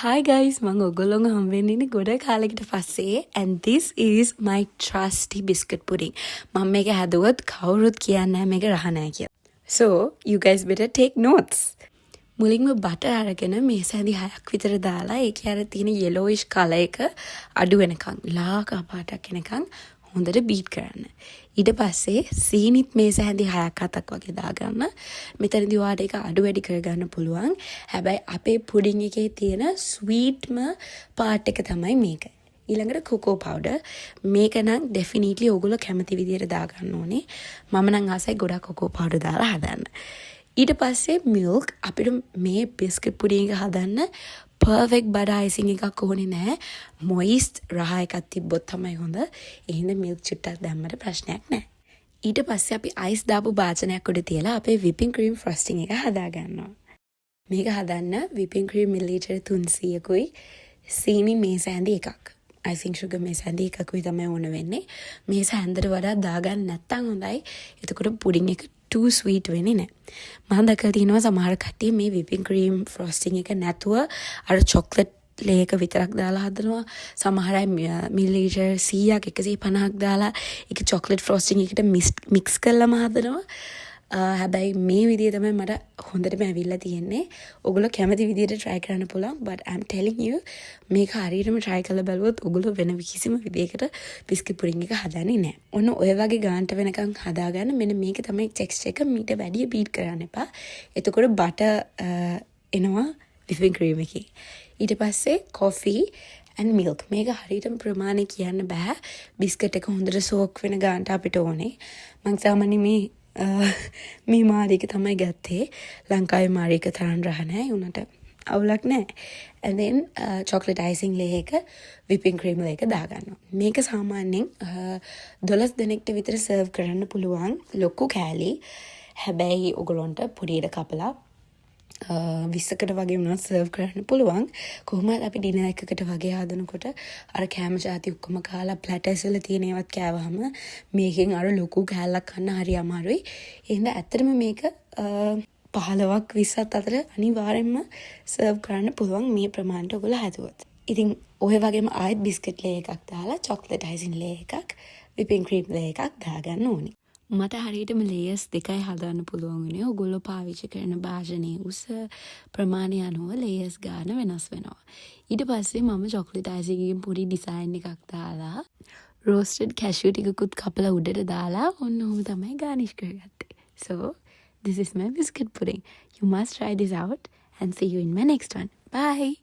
Hi guys, මම ඔයගොල්ලෝව හම්බෙන්නේ ඉන්නේ ගොඩ කාලෙකට පස්සේ and this is my trusty biscuit pudding. මම මේක හැදුවත් කවුරුත් කියන්නේ නැහැ මේක රහ නැහැ කියලා. So, you guys better take notes. මුලින්ම බටර් අරගෙන මේස හැඳි 6ක් විතර දාලා ඒකේ අර තියෙන yellowish color එක අඩු වෙනකන් ලා කපාටක් එනකන් හොඳට බීට් කරන්න. ඊට පස්සේ සීනිත් මේස හැඳි 6ක් 7ක් වගේ දාගන්න. මෙතනදී ඔයාලට ඒක අඩු වැඩි කරගන්න පුළුවන්. හැබැයි අපේ පුඩින් එකේ තියෙන ස්වීට්ම පාර්ට් එක තමයි මේක. ඊළඟට කොකෝ පවුඩර්. මේක නම් ඩෙෆිනිට්ලි ඔයගොල්ලෝ කැමති විදියට දාගන්න ඕනේ. මම නම් ආසයි ගොඩක් කොකෝ පවුඩර් දාලා හදන්න. ඊට පස්සේ මිල්ක් අපිට මේ බිස්කට් පුඩින් එක හදන්න පර්ෆෙක්ට් බටර් අයිසිං එකක් ඕනේ නැහැ. මොයිස්ට් රහ එකක් තිබ්බොත් තමයි හොඳ. එහෙනම් මිල්ක් චුට්ටක් දැම්මට ප්‍රශ්නයක් නැහැ. ඊට පස්සේ අපි අයිස් දාපු භාජනයක් උඩ තියලා අපේ whipping cream frosting එක හදා ගන්නවා. මේක හදන්න whipping cream මිලිලීටර් 300කුයි සීනි මේස හැඳි එකක්. icing sugar මේස හැඳි එකකුයි තමයි ඕන වෙන්නේ. මේස හැඳට වඩා දාගන්න නැත්තම් හොඳයි. එතකොට පුඩින් එක too sweet වෙන්නේ නැහැ. මම දැකලා තියෙනවා සමහර කට්ටිය මේ whipping cream frosting එක නැතුව අර chocolate layer එක විතරක් දාලා හදනවා. සමහර අය මිලිලීටර් 100ක් 150ක් දාලා ඒක chocolate frosting එකට mix කරලාම හදනවා. හැබැයි මේ විදිය තමයි මට හොඳටම ඇවිල්ලා තියෙන්නේ. ඔයගොල්ලෝ කැමති විදියට try කරන්න පුළුවන්. But I'm telling you මේක හරියටම try කරලා බලුවොත් ඔයගොල්ලෝ වෙන කිසිම විදියකට බිස්කට් පුඩින් එක හදන්නේ නැහැ. ඔන්න ඔය වගේ ගානට වෙනකන් හදාගන්න. මෙන්න මේක තමයි texture එක මීට වැඩිය beat කරන්න එපා. එතකොට butter එනවා whipping cream එකේ. ඊට පස්සේ coffee and milk. මේක හරියටම ප්‍රමාණය කියන්න බෑ. බිස්කට් එක හොඳට soak වෙන ගානට අපිට ඕනේ. මං සාමාන්‍යයෙන් මේ මාරික තමයි ගත්තේ. ලංකාවේ මාරික තරම් රහ නැහැ. උනට අවුලක් නැහැ. And then chocolate icing layer එක whipping cream layer එක දාගන්නවා. මේක සාමාන්‍යයෙන් 12 දෙනෙක්ට විතර serve කරන්න පුළුවන් ලොකු කෑලි. හැබැයි ඔයගොල්ලන්ට පොඩියට කපලා 20කට වගේ වුණත් serve කරන්න පුළුවන්. කොහොමද අපි ඩිනර් එකකට වගේ හදනකොට අර කෑම જાති ඔක්කොම කාලා ප්ලැටර්ස් වල තියෙන ඒවත් කෑවහම මේකෙන් අර ලොකු කෑල්ලක් ගන්න හරි අමාරුයි. එහෙනම් ඇත්තටම මේක 15ක් 20ක් අතර අනිවාර්යෙන්ම serve කරන්න පුළුවන් මේ ප්‍රමාණයට ඔයගොල්ලෝ හදුවොත්. ඉතින් ඔය වගේම ආයෙත් බිස්කට් ලේ එකක් දාලා chocolate icing ලේ එකක් whipping cream ලේ එකක් දාගන්න ඕනේ. මට හරියටම ලේයර්ස් දෙකයි හදන්න පුළුවන් වුණේ. ඔයගොල්ලෝ පාවිච්චි කරන භාජනයේ උස ප්‍රමාණය අනුව ලේයර්ස් ගන්න වෙනස් වෙනවා. ඊට පස්සේ මම chocolate icing එකෙන් පොඩි ඩිසයින් එකක් දාලා roasted cashew ටිකකුත් කපලා උඩට දාලා ඔන්න ඔහොම තමයි garnish කරගත්තේ. So, this is my biscuit pudding. You must try this out and see you in my next one. Bye!